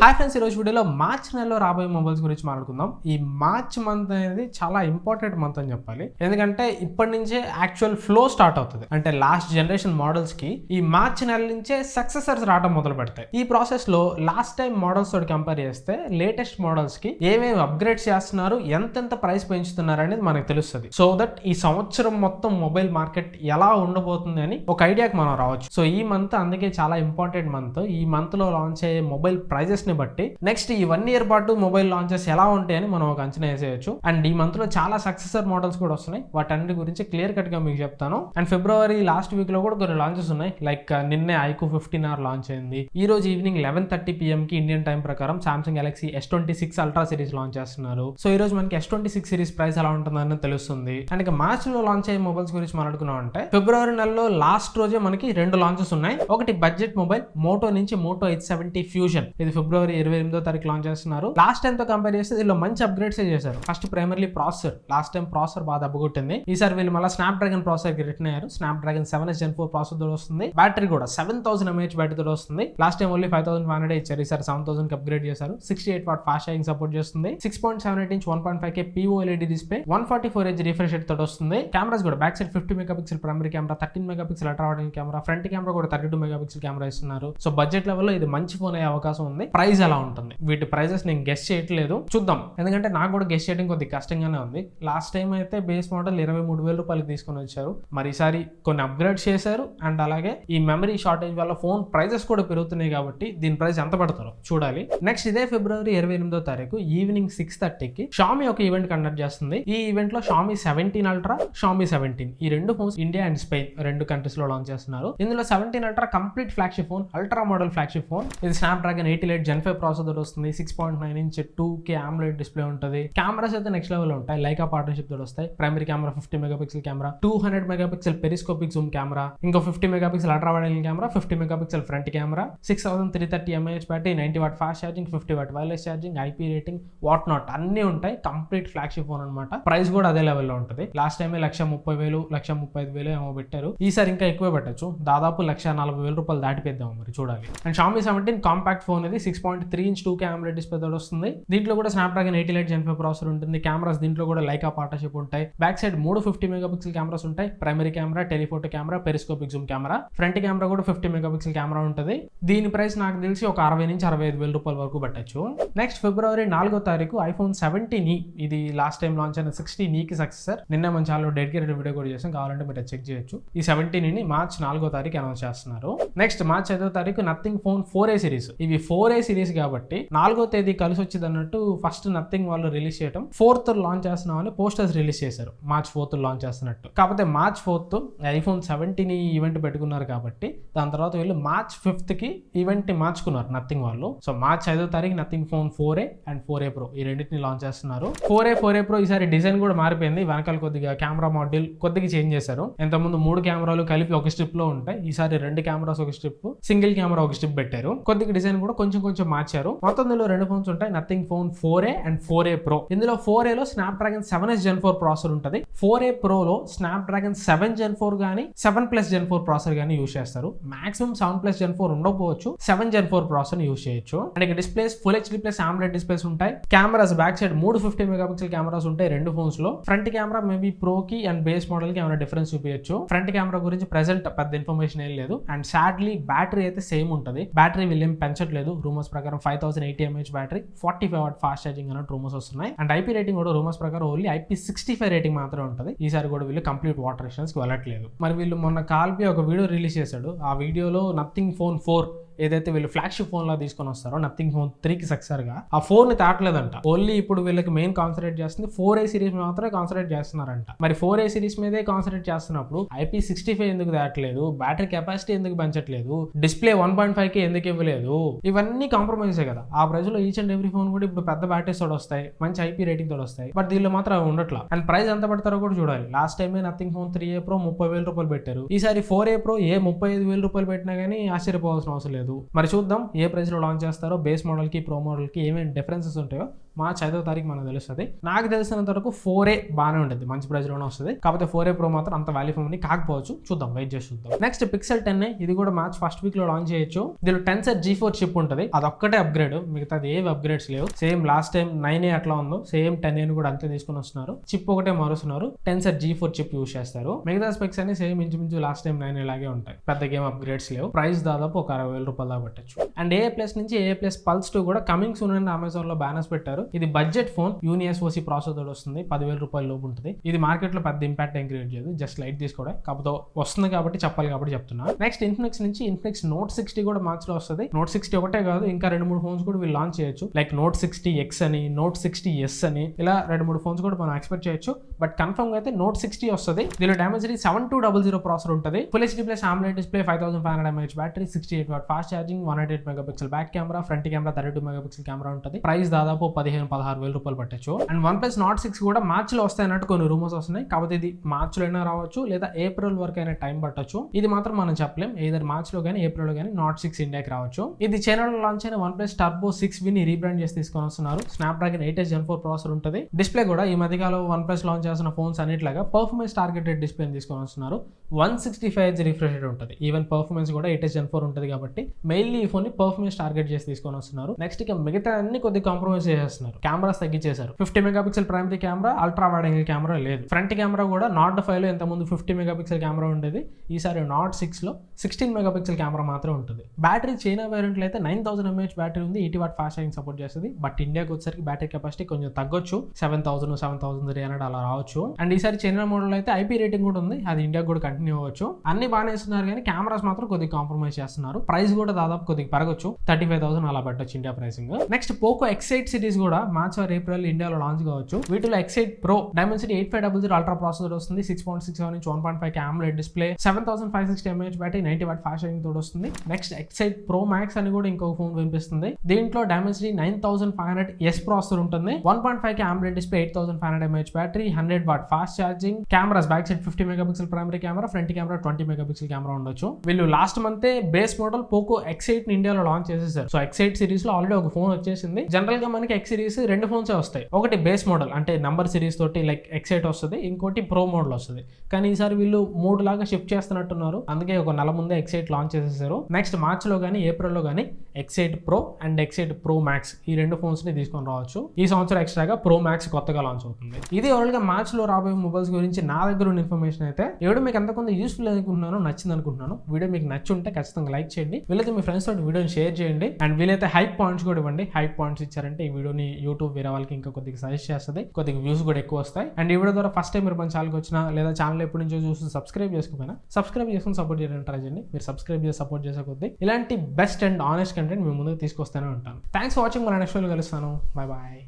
Hi friends, ఈరోజు వీడియోలో March నెలలో రాబోయే మొబైల్స్ గురించి మాట్లాడుకుందాం. ఈ మార్చ్ మంత్ అనేది చాలా ఇంపార్టెంట్ మంత్ అని చెప్పాలి. ఎందుకంటే ఇప్పటి నుంచే యాక్చువల్ ఫ్లో స్టార్ట్ అవుతుంది. అంటే లాస్ట్ జనరేషన్ మోడల్స్ కి ఈ మార్చ్ నెల నుంచే సక్సెసర్స్ రావడం మొదలు పెడతాయి. ఈ ప్రాసెస్ లో లాస్ట్ టైం మోడల్స్ తోటి కంపేర్ చేస్తే లేటెస్ట్ మోడల్స్ కి ఏమేమి అప్గ్రేడ్స్ చేస్తున్నారు, ఎంతెంత ప్రైస్ పెంచుతున్నారు అనేది మనకు తెలుస్తుంది. సో దట్ ఈ సంవత్సరం మొత్తం మొబైల్ మార్కెట్ ఎలా ఉండబోతుంది అని ఒక ఐడియాకి మనం రావచ్చు. సో ఈ మంత్ అందుకే చాలా ఇంపార్టెంట్ మంత్. ఈ మంత్ లో లాంచ్ అయ్యే మొబైల్ ప్రైజెస్ ని బట్టి నెక్స్ట్ ఈ 1 year పాటు మొబైల్ లాంచెస్ ఎలా ఉంటాయని మనం ఒక అంచనా వేసేయచ్చు. అండ్ ఈ మంత్ లో చాలా సక్సెసర్ మోడల్స్ కూడా వస్తున్నాయి. వాటన్నిటి గురించి క్లియర్ కట్ గా మీకు చెప్తాను. అండ్ ఫిబ్రవరి లాస్ట్ వీక్ లో కూడా కొన్ని లాంచెస్ ఉన్నాయి. లైక్ నిన్నే iQOO 15R లాంచ్ అయింది. ఈ రోజు ఈవినింగ్ 11:30 PM కి ఇండియన్ టైం ప్రకారం Samsung Galaxy S26 ultra series launch చేస్తున్నారు. సో ఈ రోజు మనకి S26 సిరీస్ ప్రైస్ ఎలా ఉంటుందని తెలుస్తుంది. అండ్ ఇక మార్చ్ లో లాంచ్ అయ్యే మొబైల్స్ గురించి మాట్లాడుకున్నాం అంటే ఫిబ్రవరి నెలలో లాస్ట్ రోజే మనకి 2 లాంచెస్ ఉన్నాయి. ఒకటి బడ్జెట్ మొబైల్ మోటో నుంచి మోటో H70 ఫ్యూజన్. ఇది ఫిబ్రవరి 28వ తారీఖు లాంచ్ చేస్తున్నారు. లాస్ట్ టైం తో కంపేర్ చేస్తే దీనిలో మంచి అప్గ్రేడ్స్ చేశారు. First primarily processor. Last time processor బాగా దెబ్బకొట్టింది. ఈసారి వీళ్ళు మళ్ళీ స్నాప్ డ్రాగన్ ప్రాసెసర్ కి రిటర్న్ అయ్యారు. Snap dragon 7S Gen 4 processor తో వస్తుంది. బ్యాటరీ కూడా 7000 mAh బ్యాటరీ తో వస్తుంది. లాస్ట్ టైం ఓన్లీ 5500 ఇచ్చారు. ఈసారి 7000 కి అప్గ్రేడ్ చేశారు. 68W ఫాస్ట్ ఛార్జింగ్ సపోర్ట్ చేస్తుంది. 6.78 inch 1.5K POLED display, 144Hz refresh rate తోటి వస్తుంది. కెమెరాస్ కూడా back side 50 megapixel primary camera, 13 megapixel ultra wide camera, front camera కూడా 32 మెగాపిక్సెల్ కెమెరా ఇస్తున్నారు. సో బడ్జెట్ లెవెల్లో ఇది మంచి ఫోన్ అయ్యే అవకాశం ఉంది. ప్రైస్ ఎలా ఉంటుంది, వీటి ప్రైజెస్ నేను గెస్ చేయట్లేదు, చూద్దాం. ఎందుకంటే నాకు కూడా గెస్ చేయడం కొద్దిగా కష్టంగానే ఉంది. లాస్ట్ టైం అయితే బేస్ మోడల్ 23,000 రూపాయలకి తీసుకొని వచ్చారు. మరి ఈసారి కొన్ని అప్గ్రేడ్ చేశారు. అండ్ అలాగే ఈ మెమరీ షార్టేజ్ వల్ల ఫోన్ ప్రైజెస్ కూడా పెరుగుతున్నాయి కాబట్టి దీని ప్రైస్ ఎంత పడతారో చూడాలి. నెక్స్ట్ ఇదే ఫిబ్రవరి 28వ తారీఖు ఈవినింగ్ 6:30కి Xiaomi ఒక ఈవెంట్ కండక్ట్ చేస్తుంది. ఈ ఈవెంట్ లో Xiaomi 17 Ultra, Xiaomi 17 ఈ రెండు ఫోన్స్ ఇండియా అండ్ స్పెయిన్ రెండు కంట్రీస్ లో లాంచ్ చేస్తున్నారు. ఇందులో 17 Ultra complete flagship phone, ultra model flagship phone. ఇది స్నాప్ డ్రాగన్ 88 Gen 5 ప్రాసెసర్ వస్తుంది. 6.9 inch 2K AMOLED డిస్ప్లే ఉంటుంది. కెమెరాస్ అయితే నెక్స్ట్ లెవెల్ ఉంటాయి. లైకా పార్ట్నర్షిప్ తో వస్తాయి. Primary camera 50 megapixel camera, 200 megapixel periscopic Zoom camera, ఇంకో 50 megapixel ultra wide camera, 50 megapixel front camera, 6330 mAh battery, 90W fast charging, 50W wireless charging, IP rating, what not అన్ని ఉంటాయి. Complete flagship phone అనమాట. Price కూడా అదే లెవెల్లో ఉంటుంది. Last టైమే 1,30,000 1,35,000 ఏమో పెట్టారు. ఈసారి ఇంకా ఎక్కువ పెట్టచ్చు. దాదాపు 1,40,000 రూపాయలు దాటిపోద్దాం, మరి చూడాలి. అండ్ Xiaomi 17 కాంపాక్ట్ ఫోన్ ఇది 6.3 inch 2K AMOLED డిస్ప్లే తో వస్తుంది. దీంట్లో కూడా స్నాప్ డ్రాగన్ 88 Gen 5 ప్రాసెసర్ ఉంటుంది. కెమెరాస్ దీంట్లో కూడా లైకా పార్ట్నర్షిప్ ఉంటాయి. బ్యాక్ సైడ్ 3 50 మెగాపిక్సెల్ కెమెరాస్ ఉంటాయి. Primary camera, telephoto camera, periscopic Zoom camera, front camera కూడా 50 మెగాపిక్సెల్ కెమెరా ఉంటుంది. దీని ప్రైస్ నాకు తెలిసి ఒక 60 నుంచి 65,000 రూపాయల వరకు పెట్టచ్చు. నెక్స్ట్ ఫిబ్రవరి 4వ తారీఖు iPhone 17e. ఇది లాస్ట్ టైం లాంచ్ అయిన 16e కి సక్సెసర్. నిన్న మన ఛానల్లో డెడికేటెడ్ వీడియో కూడా చేసాం, కావాలంటే మీరు చెక్ చేయొచ్చు. ఈ 17e మార్చ్ 4వ తారీఖు అనౌన్స్ చేస్తున్నారు. నెక్స్ట్ మార్చ్ 5వ తారీఖు నథింగ్ ఫోన్ 4A సిరీస్. ఇవి 4A సిరీస్ కాబట్టి 4వ తేదీ కలిసి వచ్చింది అన్నట్టు ఫస్ట్ నథింగ్ వాళ్ళు రిలీజ్ చేయడం, 4th లాంచ్ చేస్తున్నామని పోస్టర్స్ రిలీజ్ చేశారు. మార్చ్ 4th లాంచ్ చేస్తున్నట్టు. కాకపోతే మార్చ్ 4th iPhone 17 ఈవెంట్ పెట్టుకున్నారు కాబట్టి దాని తర్వాత వీళ్ళు మార్చ్ 5th కి ఈవెంట్ ని మార్చుకున్నారు నథింగ్ వాళ్ళు. సో మార్చ్ 5వ తారీఖు nothing phone 4A and 4A Pro ఈ రెండింటిని లాంచ్ చేస్తున్నారు. 4A Pro ఈసారి డిజైన్ కూడా మారిపోయింది. వెనకాల కొద్దిగా కెమెరా మాడ్యూల్ కొద్దిగా చేంజ్ చేశారు. ఇంతకుముందు 3 కెమెరాలు కలిపి ఒక స్ట్రిప్ లో ఉంటాయి. ఈసారి 2 కెమెరాస్ ఒక స్ట్రిప్, సింగిల్ కెమెరా ఒక స్ట్రిప్ పెట్టారు. కొద్దిగా డిజైన్ కూడా కొంచెం మార్చారు. మొత్తం ఇందులో 2 ఫోన్స్ ఉంటాయి, nothing phone 4A and 4A Pro. ఇందులో 4A లో snap dragon 7S Gen 4 processor ఉంటుంది. 4A Pro లో స్నాప్ డ్రాగన్ 7 Gen 4 గానీ 7+ Gen 4 ప్రాసెసర్ గానీ యూస్ చేస్తారు. మాక్సిమం 7+ Gen 4 ఉండకపోవచ్చు, 7 Gen 4 ప్రాసెసర్ యూస్ చేయొచ్చు. అండ్ ఇక displays full HD plus AMOLED displays ఉంటాయి. Cameras back side 3 50 megapixel cameras ఉంటాయి 2 ఫోన్స్ లో. ఫ్రంట్ కెమెరా మేబీ ప్రో కి అండ్ బేస్ మోడల్ కి ఏమైనా డిఫరెన్స్ చూపించచ్చు. ఫ్రంట్ కెమెరా గురించి ప్రెసెంట్ పెద్ద ఇన్ఫర్మేషన్ ఏం లేదు. అండ్ సాడ్లీ బ్యాటరీ అయితే సేమ్ ఉంటుంది. బ్యాటరీ వీళ్ళేం పెంచట్లేదు. రూమర్స్ ప్రకారం 5080 mAh battery, 45W fast charging అన్నట్టు రూమర్స్ వస్తున్నాయి. అండ్ IP రేటింగ్ కూడా రూమర్స్ ప్రకారం ఓన్లీ IP65 రేటింగ్ మాత్రమే ఉంటుంది. ఈసారి కూడా వీళ్ళు కంప్లీట్ వాటర్ రెసిస్టెన్స్ కి వెళ్ళట్లేదు. మరి వీళ్ళు మొన్న కాల్పి ఒక వీడియో రిలీజ్ చేశాడు. ఆ వీడియోలో నథింగ్ ఫోన్ 4 ఏదైతే వీళ్ళు ఫ్లాగ్షిప్ ఫోన్ లా తీసుకొని వస్తారో నథింగ్ ఫోన్ 3కి సక్సెసర్ గా ఆ ఫోన్ ని తాటలేదంట. ఓన్లీ ఇప్పుడు వీళ్ళకి మెయిన్ కాన్సన్ట్రేట్ చేస్తుంది 4A సిరీస్ మాత్రమే కాన్సన్ట్రేట్ చేస్తున్నారంట. మరి 4A సిరీస్ మీదే కాన్సన్ట్రేట్ చేస్తున్నప్పుడు IP65 ఎందుకు దాటలేదు, బ్యాటరీ కెపాసిటీ ఎందుకు పెంచట్లేదు, డిస్ప్లే 1.5K ఎందుకు ఇవ్వలేదు, ఇవన్నీ కాంప్రమైజ్ కదా. ఆ ప్రైస్ లో ఈచ్ అండ్ ఎవ్రీ ఫోన్ కూడా ఇప్పుడు పెద్ద బ్యాటరీస్ తోడు వస్తాయి, మంచి IP రేటింగ్ తోడు వస్తాయి. బట్ దీనిలో మాత్రం ఉండట్లా. అండ్ ప్రైస్ ఎంత పెడతారో కూడా చూడాలి. లాస్ట్ టైమే నథింగ్ ఫోన్ 3A Pro 30,000 రూపాయలు పెట్టారు. ఈసారి 4A Pro 35,000 రూపాయలు పెట్టినా గానీ ఆశ్చర్యపోవాల్సిన అవసరం లేదు. లేదు. మరి చూద్దాం ఏ ప్రైస్ లో లాంచ్ చేస్తారో, బేస్ మోడల్ కి ప్రో మోడల్ కి ఏమేమి డిఫరెన్సెస్ ఉంటాయో మార్చ్ 5వ తారీఖు మనకు తెలుస్తుంది. నాకు తెలిసినంత వరకు 4A బాగానే ఉంటుంది, మంచి ప్రైస్ లోనే వస్తుంది. కాకపోతే 4A Pro మాత్రం అంత వాల్యూ ఫోన్ కాకపోవచ్చు, చూద్దాం, వెయిట్ చేసి చూద్దాం. నెక్స్ట్ Pixel 10 ఇది కూడా మార్చ్ ఫస్ట్ వీక్ లో లాంచ్ చేయొచ్చు. దీనిలో Tensor G4 చిప్ ఉంటుంది, అదొక్కటే అప్గ్రేడ్, మిగతాది ఏవి అప్గ్రేడ్స్ లేవు. సేమ్ లాస్ట్ టైం 9A అట్లా ఉందో సేమ్ 10A కూడా అంతే తీసుకుని వస్తున్నారు. చిప్ ఒకటే మారుస్తున్నారు, Tensor G4 చిప్ యూస్ చేస్తారు. మిగతా స్పెక్స్ అన్ని సేమ్ ఇంచుమించు లాస్ట్ టైం 9A లాగే ఉంటాయి, పెద్ద గేమ్ అప్గ్రేడ్స్ లేవు. ప్రైస్ దాదాపు ఒక 60,000 రూపాయలు దాకా పట్టచ్చు. అండ్ AA+ నుంచి AA+ Pulse 2 కూడా కమింగ్ సూన్ అని అమెజాన్ లో బ్యానర్స్ పెట్టారు. ఇది బడ్జెట్ ఫోన్, UniSoC ప్రాసెసర్ వస్తుంది, 10,000 రూపాయల లోపు ఉంటుంది. ఇది మార్కెట్ లో పెద్ద ఇంపాక్ట్ ఏం క్రియేట్ చేయదు, జస్ట్ లైట్ తీసుకోవడం. కాకపోతే వస్తుంది కాబట్టి చెప్పాలి కాబట్టి చెప్తున్నా. నెక్స్ట్ Infinix నుంచి Infinix Note 60 కూడా మార్చ్ లో వస్తుంది. Note 60 ఒకటే కాదు, ఇంకా 2-3 ఫోన్స్ కూడా వీళ్ళు లాంచ్ చేయొచ్చు. లైక్ Note 60X అని, Note 60S అని, ఇలా 2-3 ఫోన్స్ కూడా మనం ఎక్స్పెక్ట్ చేయొచ్చు. బట్ కన్ఫర్మ్ గా అయితే Note 60 వస్తుంది. దీనిలో Dimensity 7200 ప్రాసెసర్ ఉంటుంది. Full HD+ AMOLED display, 5500 mAh battery, 68W fast charging, 108 megapixel back camera, front camera 32 megapixel camera ఉంటుంది. ప్రైస్ దాదాపు 15,000-16,000 రూపాయలు పట్టచ్చు. అండ్ OnePlus Nord 6 కూడా మార్చ్ లో వస్తాయి అన్నట్టు కొన్ని రూమర్స్ వస్తున్నాయి. కాకపోతే ఇది మార్చ్ లో అయినా రావచ్చు, లేదా ఏప్రిల్ వరకు అయినా టైం పట్టొచ్చు. ఇది మాత్రం మనం చెప్పలేం, ఏదర్ మార్చ్ లో కానీ ఏప్రిల్ లో కానీ Nord 6 ఇండియాకి రావచ్చు. ఇది చైనాలో లాంచ్ అయిన OnePlus Turbo 6V ని రీబ్రాండ్ చేసి తీసుకొని వస్తున్నారు. Snapdragon 8H Gen 4 ప్రాసెసర్ ఉంటుంది. డిస్ప్లే కూడా ఈ మధ్యకాలం OnePlus లాంచ్ చేసిన ఫోన్స్ అన్నిట్లాగా పర్ఫార్మెన్స్ టార్గెటెడ్ డిస్ప్లే తీసుకొని వస్తున్నారు. 165Hz రిఫ్రెష్ రేట్ ఉంటుంది. ఈవెన్ పర్ఫార్మెన్స్ కూడా 8H Gen 4 ఉంటుంది కాబట్టి మెయిన్లీ ఈ ఫోన్ ని పర్ఫార్మెన్స్ టార్గెట్ చేసి తీసుకొని వస్తున్నారు. నెక్స్ట్ ఇక మిగతా అన్ని కొద్దిగా కాంప్రమైజ్ చేసేస్తున్నారు. కెమెరాస్ తగ్గించేశారు. 50 megapixel primary camera, ultra wide angle camera లేదు. ఫ్రంట్ కెమెరా కూడా Nord 5 లో ఇంతకుముందు 50 మెగాపిక్సెల్ కెమెరా ఉండేది, ఈసారి Nord 6 లో 16 మెగాపిక్సెల్ కెమెరా మాత్రం ఉంటుంది. బ్యాటరీ చైనా వేరియంట్ లో అయితే 9000 mAh బ్యాటరీ ఉంది, 80W ఫాస్ట్ ఛార్జింగ్ సపోర్ట్ చేస్తుంది. బట్ ఇండియాకి వచ్చేసరికి బ్యాటరీ కెపాసిటీ కొంచెం తగ్గొచ్చు, 7000-7300 అలా రావచ్చు. అండ్ ఈసారి చైనా మోడల్ అయితే IP రేటింగ్ కూడా ఉంది, అది ఇండియాకి కూడా కంటిన్యూ అవ్వచ్చు. అన్ని బాగానే ఇస్తున్నారు కానీ కెమెరాస్ మాత్రం కొద్దిగా కాంప్రమైజ్ చేస్తున్నారు. ప్రైస్ కూడా దాదాపు కొద్దిగా పెరగచ్చు, 35,000 అలా పెట్టొచ్చు India pricing. Next Poco X8 series కూడా మార్చ్ ఆర్ ఏప్రిల్ ఇండియాలో లాంచ్ కావచ్చు. వీటిలో X8 Pro Dimensity 8500 ultra processor వస్తుంది, 6.67 inch 1.5K AMOLED display, 7560 mAh battery, 90W fast charging తోడు వస్తుంది. నెక్స్ట్ X8 Pro Max అని కూడా ఇంకొక ఫోన్ వినిపిస్తుంది. దీంట్లో Dimensity 9500S ప్రాసెసర్ ఉంటుంది, 1.5K AMOLED display, 8500 mAh battery, 100W fast charging. Cameras back side 50 megapixel primary camera, front camera 20 megapixel camera ఉండొచ్చు. వీళ్ళు లాస్ట్ మంతే బేస్ మోడల్ Poco X8 ని ఇండియాలో లాంచ్ చేసేసారు. సో X8 సిరీస్ లో ఆల్రెడీ ఒక phone వచ్చేసింది. జనరల్ గా మనకి X సిరీస్ 2 ఫోన్స్ వస్తాయి, ఒకటి బేస్ మోడల్ అంటే నంబర్ సిరీస్ తోటి లైక్ X8 వస్తుంది, ఇంకోటి ప్రో మోడల్ వస్తుంది. కానీ ఈసారి వీళ్ళు 3 లాగా షిఫ్ట్ చేస్తున్నట్టున్నారు, అందుకే ఒక నెల ముందే X8 లాంచ్ చేసేసారు. నెక్స్ట్ మార్చ్ లో కానీ ఏప్రిల్ లో కానీ X8 Pro and X8 Pro Max ఈ 2 ఫోన్స్ ని తీసుకొని రావచ్చు. ఈ సంవత్సరం ఎక్స్ట్రాగా Pro Max కొత్తగా లాంచ్ అవుతుంది. ఇది ఓవరాల్ గా మార్చ్ లో రాబోయే మొబైల్స్ గురించి నా దగ్గర ఉన్న ఇన్ఫర్మేషన్ అయితే. వీడియో మీకు ఎంతకొంత యూస్ఫుల్ అనుకుంటున్నాను, నచ్చింది అనుకుంటున్నాను. వీడియో మీకు నచ్చి ఉంటే ఖచ్చితంగా లైక్ చేయండి, వీలైతే మీ ఫ్రెండ్స్ తోటి వీడియోని షేర్ చేయండి. అండ్ వీలైతే హైప్ పాయింట్స్ కూడా ఇవ్వండి. హైప్ పాయింట్స్ ఇచ్చారంటే ఈ వీడియోని యూట్యూబ్ వేరే వాళ్ళకి ఇంకా కొద్దిగా సజెస్ట్ చేస్తుంది, కొద్దిగా వ్యూస్ కూడా ఎక్కువ వస్తాయి. అండ్ ఈ వీడియో ద్వారా ఫస్ట్ టైం మీరు మన ఛానల్కి వచ్చినా లేదా ఛానల్ ఎప్పటి నుంచో చూసి సబ్స్క్రైబ్ చేసుకోకపోయినా సబ్స్క్రైబ్ చేసుకుని సపోర్ట్ చేయడానికి ట్రై చేయండి. మీరు సబ్స్క్రైబ్ చేసి సపోర్ట్ చేసే కొద్దీ ఇలాంటి బెస్ట్ అండ్ ఆనెస్ట్ కంటెంట్ మీ ముందుకు తీసుకొస్తూనే ఉంటాను. Thanks for watching. మన నెక్స్ట్ వీడియోలో కలుస్తాను. Bye bye.